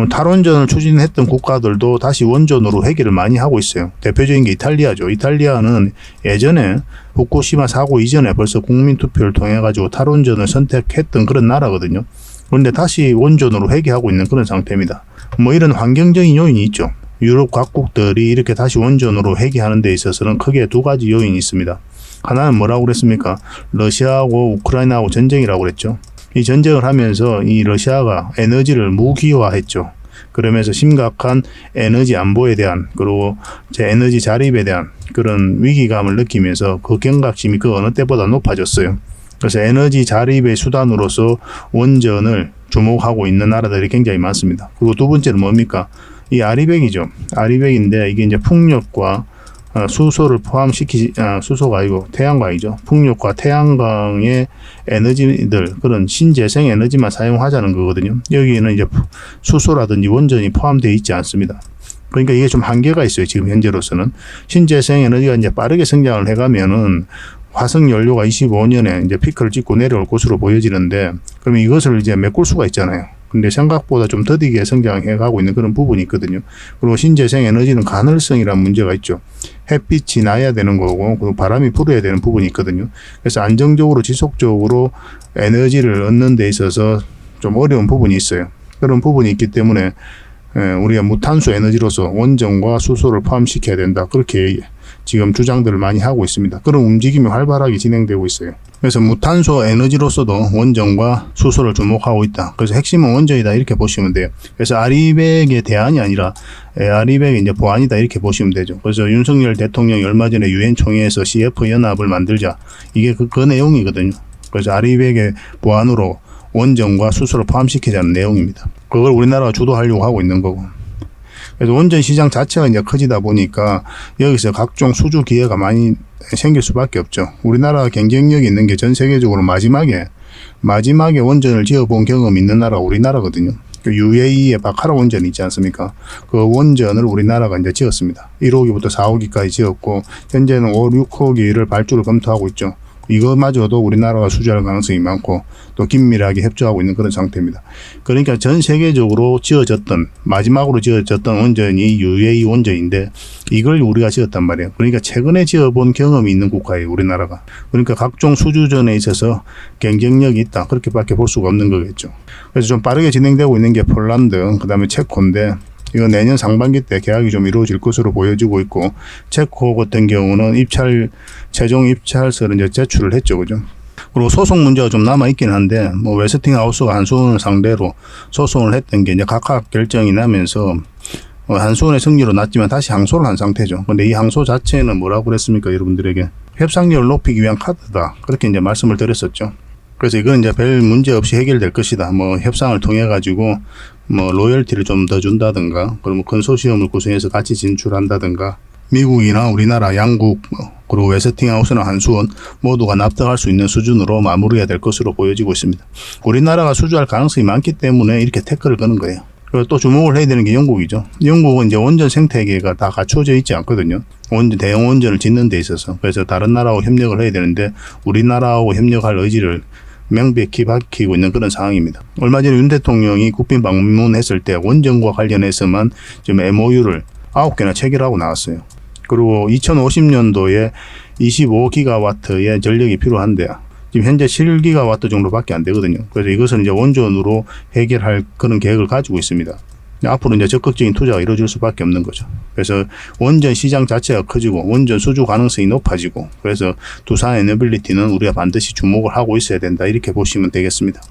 Speaker 1: 탈원전을 추진했던 국가들도 다시 원전으로 회귀를 많이 하고 있어요. 대표적인 게 이탈리아죠. 이탈리아는 예전에 후쿠시마 사고 이전에 벌써 국민투표를 통해 가지고 탈원전을 선택했던 그런 나라거든요. 그런데 다시 원전으로 회귀하고 있는 그런 상태입니다. 뭐 이런 환경적인 요인이 있죠. 유럽 각국들이 이렇게 다시 원전으로 회귀하는 데 있어서는 크게 두 가지 요인이 있습니다. 하나는 뭐라고 그랬습니까? 러시아하고 우크라이나하고 전쟁이라고 그랬죠. 이 전쟁을 하면서 이 러시아가 에너지를 무기화했죠. 그러면서 심각한 에너지 안보에 대한 그리고 제 에너지 자립에 대한 그런 위기감을 느끼면서 그 경각심이 그 어느 때보다 높아졌어요. 그래서 에너지 자립의 수단으로서 원전을 주목하고 있는 나라들이 굉장히 많습니다. 그리고 두 번째는 뭡니까? 이 아리백이죠. 아리백인데 이게 이제 풍력과 수소를 수소가 아니고 태양광이죠. 풍력과 태양광의 에너지들, 그런 신재생 에너지만 사용하자는 거거든요. 여기에는 이제 수소라든지 원전이 포함되어 있지 않습니다. 그러니까 이게 좀 한계가 있어요. 지금 현재로서는. 신재생 에너지가 이제 빠르게 성장을 해가면은 화석 연료가 25년에 이제 피크를 찍고 내려올 것으로 보여지는데, 그러면 이것을 이제 메꿀 수가 있잖아요. 근데 생각보다 좀 더디게 성장해 가고 있는 그런 부분이 있거든요. 그리고 신재생 에너지는 가능성이라는 문제가 있죠. 햇빛이 나야 되는 거고, 그리고 바람이 불어야 되는 부분이 있거든요. 그래서 안정적으로 지속적으로 에너지를 얻는 데 있어서 좀 어려운 부분이 있어요. 그런 부분이 있기 때문에 우리가 무탄소 에너지로서 원전과 수소를 포함시켜야 된다. 그렇게 지금 주장들을 많이 하고 있습니다. 그런 움직임이 활발하게 진행되고 있어요. 그래서 무탄소 에너지로서도 원전과 수소를 주목하고 있다. 그래서 핵심은 원전이다 이렇게 보시면 돼요. 그래서 아리백의 대안이 아니라 아리백의 이제 보안이다 이렇게 보시면 되죠. 그래서 윤석열 대통령이 얼마 전에 유엔 총회에서 CF 연합을 만들자 이게 그 내용이거든요. 그래서 아리백의 보안으로 원전과 수소를 포함시키자는 내용입니다. 그걸 우리나라가 주도하려고 하고 있는 거고. 그래서 원전 시장 자체가 이제 커지다 보니까 여기서 각종 수주 기회가 많이 생길 수밖에 없죠. 우리나라가 경쟁력이 있는 게 전 세계적으로 마지막에 원전을 지어본 경험이 있는 나라가 우리나라거든요. 그 UAE의 바카라 원전이 있지 않습니까? 그 원전을 우리나라가 이제 지었습니다. 1호기부터 4호기까지 지었고 현재는 5, 6호기를 발주를 검토하고 있죠. 이것마저도 우리나라가 수주할 가능성이 많고 또 긴밀하게 협조하고 있는 그런 상태입니다. 그러니까 전 세계적으로 마지막으로 지어졌던 원전이 UAE 원전인데 이걸 우리가 지었단 말이에요. 그러니까 최근에 지어본 경험이 있는 국가예요, 우리나라가. 그러니까 각종 수주전에 있어서 경쟁력이 있다. 그렇게밖에 볼 수가 없는 거겠죠. 그래서 좀 빠르게 진행되고 있는 게 폴란드, 그 다음에 체코인데 이거 내년 상반기 때 계약이 좀 이루어질 것으로 보여지고 있고, 체코 같은 경우는 최종 입찰서를 이제 제출을 했죠, 그죠? 그리고 소송 문제가 좀 남아있긴 한데, 웨스팅하우스가 한수원을 상대로 소송을 했던 게 이제 각각 결정이 나면서, 한수원의 승리로 났지만 다시 항소를 한 상태죠. 근데 이 항소 자체는 뭐라고 그랬습니까, 여러분들에게? 협상력을 높이기 위한 카드다. 그렇게 이제 말씀을 드렸었죠. 그래서 이건 이제 별 문제 없이 해결될 것이다. 협상을 통해 가지고 로열티를 좀 더 준다든가, 그러면 컨소시엄을 구성해서 같이 진출한다든가, 미국이나 우리나라 양국, 그리고 웨스팅하우스나 한수원 모두가 납득할 수 있는 수준으로 마무리해야 될 것으로 보여지고 있습니다. 우리나라가 수주할 가능성이 많기 때문에 이렇게 태클을 거는 거예요. 그리고 또 주목을 해야 되는 게 영국이죠. 영국은 이제 원전 생태계가 다 갖추어져 있지 않거든요. 대형 원전을 짓는 데 있어서. 그래서 다른 나라하고 협력을 해야 되는데 우리나라하고 협력할 의지를 명백히 밝히고 있는 그런 상황입니다. 얼마 전에 윤 대통령이 국빈 방문했을 때 원전과 관련해서만 지금 MOU를 9개나 체결하고 나왔어요. 그리고 2050년도에 25기가와트의 전력이 필요한데 지금 현재 7기가와트 정도밖에 안 되거든요. 그래서 이것은 이제 원전으로 해결할 그런 계획을 가지고 있습니다. 앞으로 이제 적극적인 투자가 이루어질 수밖에 없는 거죠. 그래서 원전 시장 자체가 커지고 원전 수주 가능성이 높아지고, 그래서 두산 에너빌리티는 우리가 반드시 주목을 하고 있어야 된다 이렇게 보시면 되겠습니다.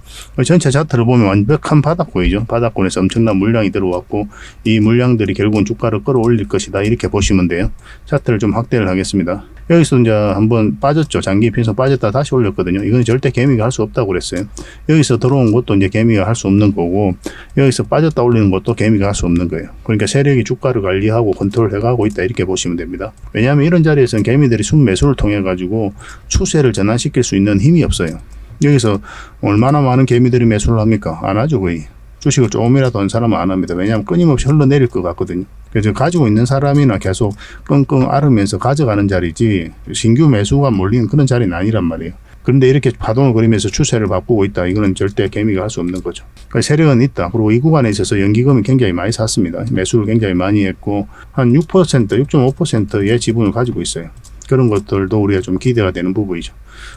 Speaker 1: 전체 차트를 보면 완벽한 바닥권이죠. 바닥권에서 엄청난 물량이 들어왔고 이 물량들이 결국은 주가를 끌어올릴 것이다 이렇게 보시면 돼요. 차트를 좀 확대를 하겠습니다. 여기서 이제 한번 빠졌죠. 장기 편성 빠졌다 다시 올렸거든요. 이건 절대 개미가 할 수 없다고 그랬어요. 여기서 들어온 것도 이제 개미가 할 수 없는 거고, 여기서 빠졌다 올리는 것도 개미가 할 수 없는 거예요. 그러니까 세력이 주가를 관리하고 컨트롤 해가고 있다 이렇게 보시면 됩니다. 왜냐하면 이런 자리에서는 개미들이 순매수를 통해 가지고 추세를 전환시킬 수 있는 힘이 없어요. 여기서 얼마나 많은 개미들이 매수를 합니까? 안 하죠, 거의. 주식을 조금이라도 한 사람은 안 합니다. 왜냐하면 끊임없이 흘러내릴 것 같거든요. 그래서 가지고 있는 사람이나 계속 끙끙 앓으면서 가져가는 자리지 신규 매수가 몰리는 그런 자리는 아니란 말이에요. 그런데 이렇게 파동을 그리면서 추세를 바꾸고 있다. 이거는 절대 개미가 할 수 없는 거죠. 그러니까 세력은 있다. 그리고 이 구간에 있어서 연기금이 굉장히 많이 샀습니다. 매수를 굉장히 많이 했고 한 6%, 6.5%의 지분을 가지고 있어요. 그런 것들도 우리가 좀 기대가 되는 부분이죠.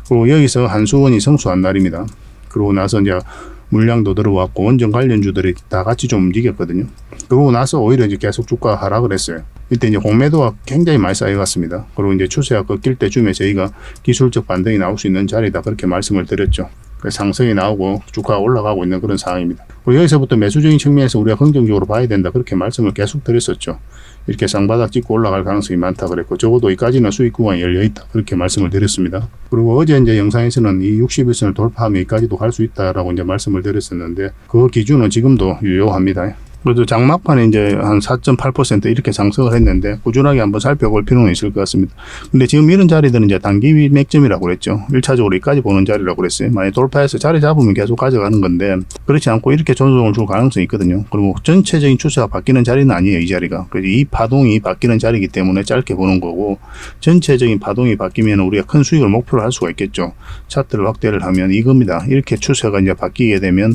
Speaker 1: 그리고 여기서 한수원이 성수한 날입니다. 그러고 나서 이제 물량도 들어왔고 원전 관련주들이 다 같이 좀 움직였거든요. 그러고 나서 오히려 이제 계속 주가가 하락을 했어요. 이때 이제 공매도가 굉장히 많이 쌓여갔습니다. 그리고 이제 추세가 꺾일 때쯤에 저희가 기술적 반등이 나올 수 있는 자리다 그렇게 말씀을 드렸죠. 상승이 나오고 주가가 올라가고 있는 그런 상황입니다. 그리고 여기서부터 매수적인 측면에서 우리가 긍정적으로 봐야 된다 그렇게 말씀을 계속 드렸었죠. 이렇게 쌍바닥 찍고 올라갈 가능성이 많다 그랬고, 적어도 여기까지는 수익 구간이 열려있다 그렇게 말씀을 드렸습니다. 그리고 어제 이제 영상에서는 이 60일선을 돌파하면 여기까지도 갈 수 있다라고 이제 말씀을 드렸었는데 그 기준은 지금도 유효합니다. 그래도 장막판에 이제 한 4.8% 이렇게 상승을 했는데 꾸준하게 한번 살펴볼 필요는 있을 것 같습니다. 근데 지금 이런 자리들은 이제 단기 맥점이라고 그랬죠. 1차적으로 여기까지 보는 자리라고 그랬어요. 만약 돌파해서 자리 잡으면 계속 가져가는 건데 그렇지 않고 이렇게 조정을 줄 가능성이 있거든요. 그리고 전체적인 추세가 바뀌는 자리는 아니에요. 이 자리가. 그래서 이 파동이 바뀌는 자리이기 때문에 짧게 보는 거고 전체적인 파동이 바뀌면 우리가 큰 수익을 목표로 할 수가 있겠죠. 차트를 확대를 하면 이겁니다. 이렇게 추세가 이제 바뀌게 되면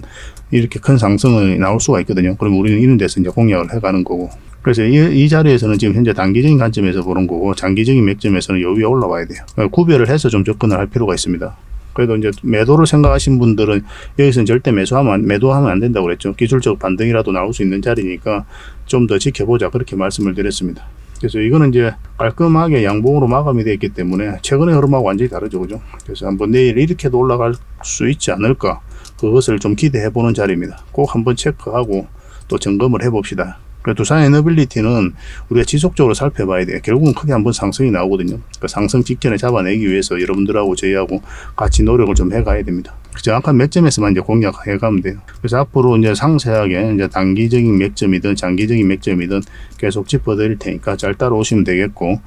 Speaker 1: 이렇게 큰 상승이 나올 수가 있거든요. 그럼 우리는 이런 데서 이제 공략을 해가는 거고. 그래서 이 자리에서는 지금 현재 단기적인 관점에서 보는 거고 장기적인 맥점에서는 요 위에 올라와야 돼요. 구별을 해서 좀 접근을 할 필요가 있습니다. 그래도 이제 매도를 생각하신 분들은 여기서는 절대 매도하면 안 된다고 그랬죠. 기술적 반등이라도 나올 수 있는 자리니까 좀 더 지켜보자 그렇게 말씀을 드렸습니다. 그래서 이거는 이제 깔끔하게 양봉으로 마감이 되어 있기 때문에 최근의 흐름하고 완전히 다르죠. 그죠? 그래서 한번 내일 이렇게도 올라갈 수 있지 않을까 그것을 좀 기대해 보는 자리입니다. 꼭 한번 체크하고 또 점검을 해 봅시다. 두산 에너빌리티는 우리가 지속적으로 살펴봐야 돼요. 결국은 크게 한번 상승이 나오거든요. 그 상승 직전에 잡아내기 위해서 여러분들하고 저희하고 같이 노력을 좀 해가야 됩니다. 정확한 맥점에서만 이제 공략해 가면 돼요. 그래서 앞으로 이제 상세하게 이제 단기적인 맥점이든 장기적인 맥점이든 계속 짚어드릴 테니까 잘 따라오시면 되겠고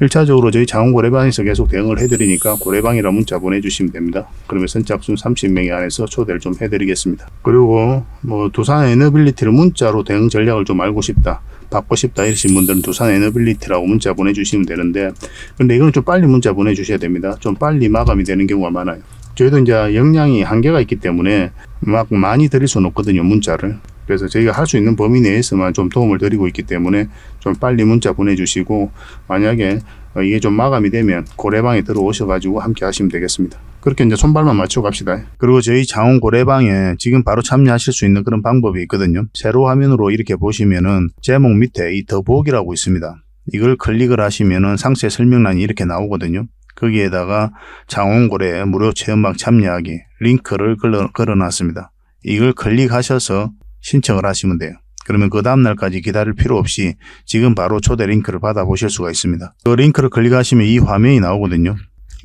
Speaker 1: 1차적으로 저희 장원고래방에서 계속 대응을 해드리니까 고래방이라 문자 보내주시면 됩니다. 그러면 선착순 30명이 안에서 초대를 좀 해드리겠습니다. 그리고 뭐 두산 에너빌리티를 문자로 대응 전략을 좀 알고 싶다. 받고 싶다 이러신 분들은 두산 에너빌리티라고 문자 보내주시면 되는데 근데 이거는 좀 빨리 문자 보내주셔야 됩니다. 좀 빨리 마감이 되는 경우가 많아요. 저희도 이제 역량이 한계가 있기 때문에 막 많이 드릴 수는 없거든요. 문자를. 그래서 저희가 할 수 있는 범위 내에서만 좀 도움을 드리고 있기 때문에 좀 빨리 문자 보내주시고 만약에 이게 좀 마감이 되면 고래방에 들어오셔가지고 함께 하시면 되겠습니다. 그렇게 이제 손발만 맞추고 갑시다. 그리고 저희 장원 고래방에 지금 바로 참여하실 수 있는 그런 방법이 있거든요. 세로 화면으로 이렇게 보시면은 제목 밑에 이 더보기라고 있습니다. 이걸 클릭을 하시면은 상세 설명란이 이렇게 나오거든요. 거기에다가 장원고래 무료 체험방 참여하기 링크를 걸어놨습니다. 이걸 클릭하셔서 신청을 하시면 돼요. 그러면 그 다음날까지 기다릴 필요 없이 지금 바로 초대 링크를 받아보실 수가 있습니다. 그 링크를 클릭하시면 이 화면이 나오거든요.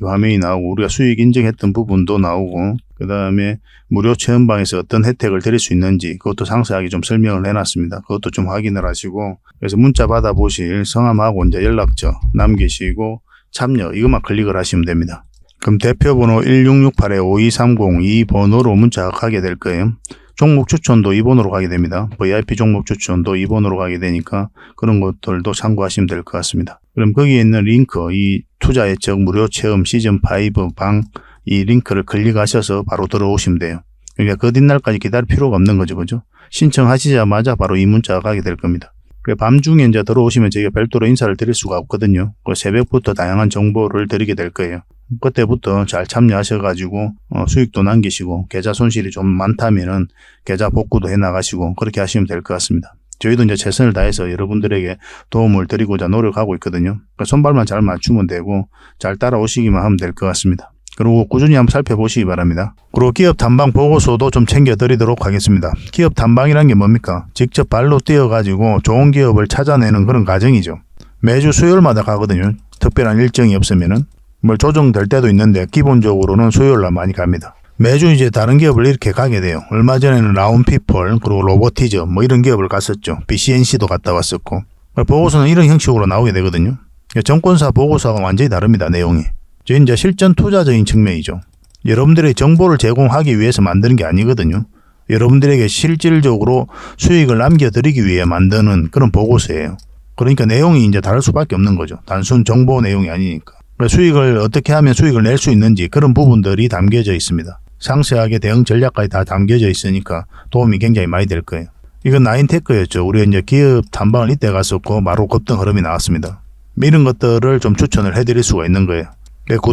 Speaker 1: 이 화면이 나오고 우리가 수익 인증했던 부분도 나오고 그 다음에 무료 체험방에서 어떤 혜택을 드릴 수 있는지 그것도 상세하게 좀 설명을 해놨습니다. 그것도 좀 확인을 하시고 그래서 문자 받아보실 성함하고 이제 연락처 남기시고 참여 이것만 클릭을 하시면 됩니다. 그럼 대표번호 1668-5230 이 번호로 문자가 가게 될 거예요. 종목 추천도 이 번호로 가게 됩니다. VIP 종목 추천도 이 번호로 가게 되니까 그런 것들도 참고하시면 될 것 같습니다. 그럼 거기에 있는 링크 이 투자 예측 무료 체험 시즌5 방 이 링크를 클릭하셔서 바로 들어오시면 돼요. 그러니까 그 뒷날까지 기다릴 필요가 없는 거죠. 그죠? 신청하시자마자 바로 이 문자가 가게 될 겁니다. 밤중에 이제 들어오시면 저희가 별도로 인사를 드릴 수가 없거든요. 새벽부터 다양한 정보를 드리게 될 거예요. 그때부터 잘 참여하셔가지고 수익도 남기시고 계좌 손실이 좀 많다면은 계좌 복구도 해 나가시고 그렇게 하시면 될 것 같습니다. 저희도 이제 최선을 다해서 여러분들에게 도움을 드리고자 노력하고 있거든요. 손발만 잘 맞추면 되고 잘 따라오시기만 하면 될 것 같습니다. 그리고 꾸준히 한번 살펴보시기 바랍니다. 그리고 기업 탐방 보고서도 좀 챙겨드리도록 하겠습니다. 기업 탐방이란 게 뭡니까? 직접 발로 뛰어가지고 좋은 기업을 찾아내는 그런 과정이죠. 매주 수요일마다 가거든요. 특별한 일정이 없으면은 뭐 조정될 때도 있는데 기본적으로는 수요일날 많이 갑니다. 매주 이제 다른 기업을 이렇게 가게 돼요. 얼마 전에는 라운피플 그리고 로보티즈 뭐 이런 기업을 갔었죠. BCNC도 갔다 왔었고 보고서는 이런 형식으로 나오게 되거든요. 정권사 보고서가 완전히 다릅니다. 내용이. 저 이제 실전 투자적인 측면이죠. 여러분들의 정보를 제공하기 위해서 만드는 게 아니거든요. 여러분들에게 실질적으로 수익을 남겨드리기 위해 만드는 그런 보고서예요. 그러니까 내용이 이제 다를 수밖에 없는 거죠. 단순 정보 내용이 아니니까. 수익을 어떻게 하면 수익을 낼 수 있는지 그런 부분들이 담겨져 있습니다. 상세하게 대응 전략까지 다 담겨져 있으니까 도움이 굉장히 많이 될 거예요. 이건 나인테크였죠. 우리가 이제 기업 탐방을 이때 갔었고 바로 급등 흐름이 나왔습니다. 이런 것들을 좀 추천을 해드릴 수가 있는 거예요.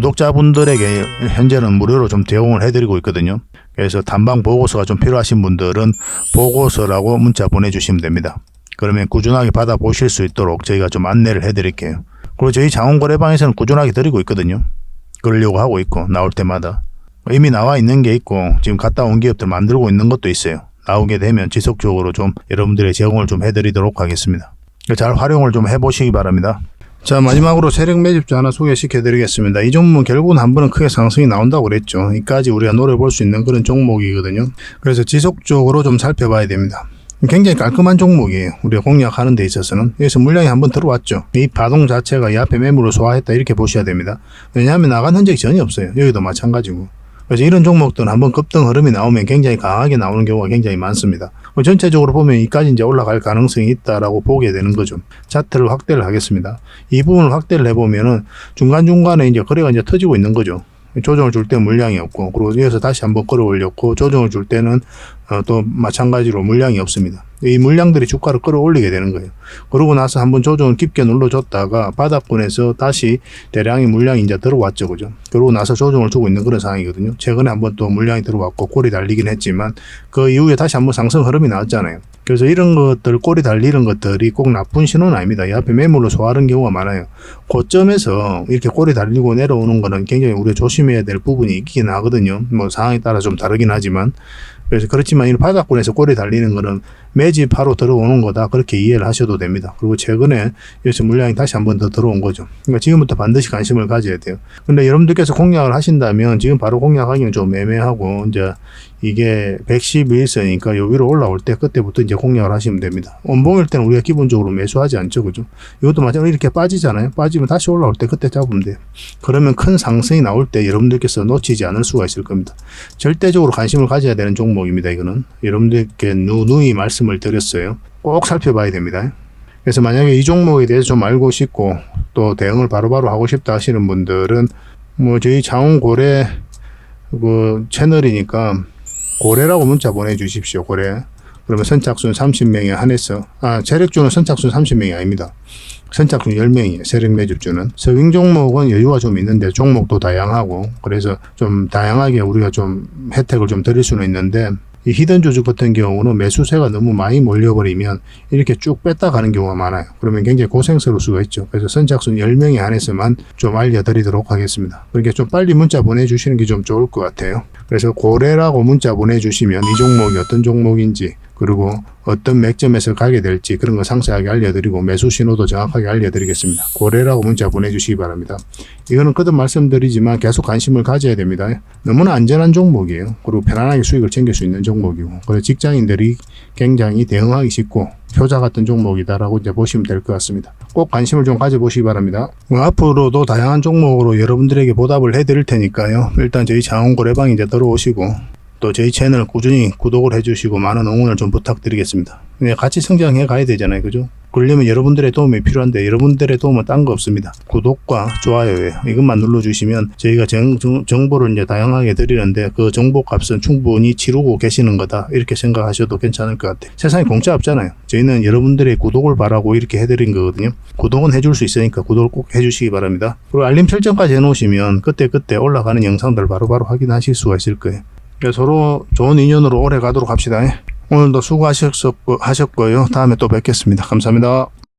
Speaker 1: 구독자분들에게 현재는 무료로 좀 제공을 해드리고 있거든요. 그래서 탐방 보고서가 좀 필요하신 분들은 보고서라고 문자 보내주시면 됩니다. 그러면 꾸준하게 받아보실 수 있도록 저희가 좀 안내를 해드릴게요. 그리고 저희 장원거래방에서는 꾸준하게 드리고 있거든요. 그러려고 하고 있고 나올 때마다 이미 나와 있는 게 있고 지금 갔다 온 기업들 만들고 있는 것도 있어요. 나오게 되면 지속적으로 좀 여러분들의 제공을 좀 해드리도록 하겠습니다. 잘 활용을 좀 해보시기 바랍니다. 자, 마지막으로 세력 매집주 하나 소개시켜 드리겠습니다. 이 종목은 결국은 한 번은 크게 상승이 나온다고 그랬죠. 이까지 우리가 노려볼 수 있는 그런 종목이거든요. 그래서 지속적으로 좀 살펴봐야 됩니다. 굉장히 깔끔한 종목이에요. 우리가 공략하는 데 있어서는. 여기서 물량이 한번 들어왔죠. 이 파동 자체가 이 앞에 매물을 소화했다 이렇게 보셔야 됩니다. 왜냐하면 나간 흔적이 전혀 없어요. 여기도 마찬가지고. 그래서 이런 종목들은 한번 급등 흐름이 나오면 굉장히 강하게 나오는 경우가 굉장히 많습니다. 전체적으로 보면 이까지 이제 올라갈 가능성이 있다라고 보게 되는 거죠. 차트를 확대를 하겠습니다. 이 부분을 확대를 해보면은 중간중간에 이제 거래가 이제 터지고 있는 거죠. 조정을 줄 때 물량이 없고, 그리고 여기서 다시 한번 끌어올렸고, 조정을 줄 때는 또 마찬가지로 물량이 없습니다. 이 물량들이 주가를 끌어올리게 되는 거예요. 그러고 나서 한번 조정을 깊게 눌러줬다가 바닥권에서 다시 대량의 물량이 이제 들어왔죠, 그죠? 그러고 나서 조정을 주고 있는 그런 상황이거든요. 최근에 한번 또 물량이 들어왔고 꼬리 달리긴 했지만 그 이후에 다시 한번 상승 흐름이 나왔잖아요. 그래서 이런 것들, 꼬리 달리는 것들이 꼭 나쁜 신호는 아닙니다. 이 앞에 매물로 소화하는 경우가 많아요. 고점에서 이렇게 꼬리 달리고 내려오는 거는 굉장히 우리가 조심해야 될 부분이 있긴 하거든요. 뭐 상황에 따라 좀 다르긴 하지만. 그래서 그렇지만 이 바닥권에서 꼬리 달리는 거는 매집하러 들어오는 거다, 그렇게 이해를 하셔도 됩니다. 그리고 최근에 여기서 물량이 다시 한번 더 들어온 거죠. 그러니까 지금부터 반드시 관심을 가져야 돼요. 근데 여러분들께서 공략을 하신다면 지금 바로 공략하기는 좀 애매하고, 이제 이게 112일선이니까 요 위로 올라올 때 그때부터 이제 공략을 하시면 됩니다. 원봉일 때는 우리가 기본적으로 매수하지 않죠, 그죠? 이것도 마찬가지로 이렇게 빠지잖아요. 빠지면 다시 올라올 때 그때 잡으면 돼요. 그러면 큰 상승이 나올 때 여러분들께서 놓치지 않을 수가 있을 겁니다. 절대적으로 관심을 가져야 되는 종목입니다. 이거는 여러분들께 누누이 말씀을 드렸어요. 꼭 살펴봐야 됩니다. 그래서 만약에 이 종목에 대해서 좀 알고 싶고 또 대응을 바로바로 하고 싶다 하시는 분들은 뭐 저희 장훈고래 그 채널이니까 고래라고 문자 보내주십시오. 고래. 그러면 선착순 30명에 한해서, 세력주는 선착순 30명이 아닙니다. 선착순 10명이에요. 세력 매집주는. 서빙 종목은 여유가 좀 있는데 종목도 다양하고, 그래서 좀 다양하게 우리가 좀 혜택을 좀 드릴 수는 있는데, 이 히든 조직 같은 경우는 매수세가 너무 많이 몰려버리면 이렇게 쭉 뺐다 가는 경우가 많아요. 그러면 굉장히 고생스러울 수가 있죠. 그래서 선착순 10명에 한해서만 좀 알려드리도록 하겠습니다. 그러니까 좀 빨리 문자 보내주시는 게 좀 좋을 것 같아요. 그래서 고래라고 문자 보내주시면 이 종목이 어떤 종목인지, 그리고 어떤 맥점에서 가게 될지 그런 거 상세하게 알려드리고 매수 신호도 정확하게 알려드리겠습니다. 고래라고 문자 보내주시기 바랍니다. 이거는 거듭 말씀드리지만 계속 관심을 가져야 됩니다. 너무나 안전한 종목이에요. 그리고 편안하게 수익을 챙길 수 있는 종목이고, 그래서 직장인들이 굉장히 대응하기 쉽고 효자 같은 종목이다라고 이제 보시면 될 것 같습니다. 꼭 관심을 좀 가져보시기 바랍니다. 앞으로도 다양한 종목으로 여러분들에게 보답을 해드릴 테니까요. 일단 저희 장훈고래방 이제 들어오시고 또 저희 채널 꾸준히 구독을 해주시고 많은 응원을 좀 부탁드리겠습니다. 같이 성장해 가야 되잖아요, 그죠? 그러려면 여러분들의 도움이 필요한데 여러분들의 도움은 딴 거 없습니다. 구독과 좋아요예요. 이것만 눌러주시면 저희가 정보를 이제 다양하게 드리는데 그 정보 값은 충분히 치르고 계시는 거다, 이렇게 생각하셔도 괜찮을 것 같아요. 세상에 공짜 없잖아요. 저희는 여러분들의 구독을 바라고 이렇게 해드린 거거든요. 구독은 해줄 수 있으니까 구독을 꼭 해주시기 바랍니다. 그리고 알림 설정까지 해놓으시면 그때 올라가는 영상들 바로바로 확인하실 수가 있을 거예요. 서로 좋은 인연으로 오래 가도록 합시다. 오늘도 수고하셨고요. 다음에 또 뵙겠습니다. 감사합니다.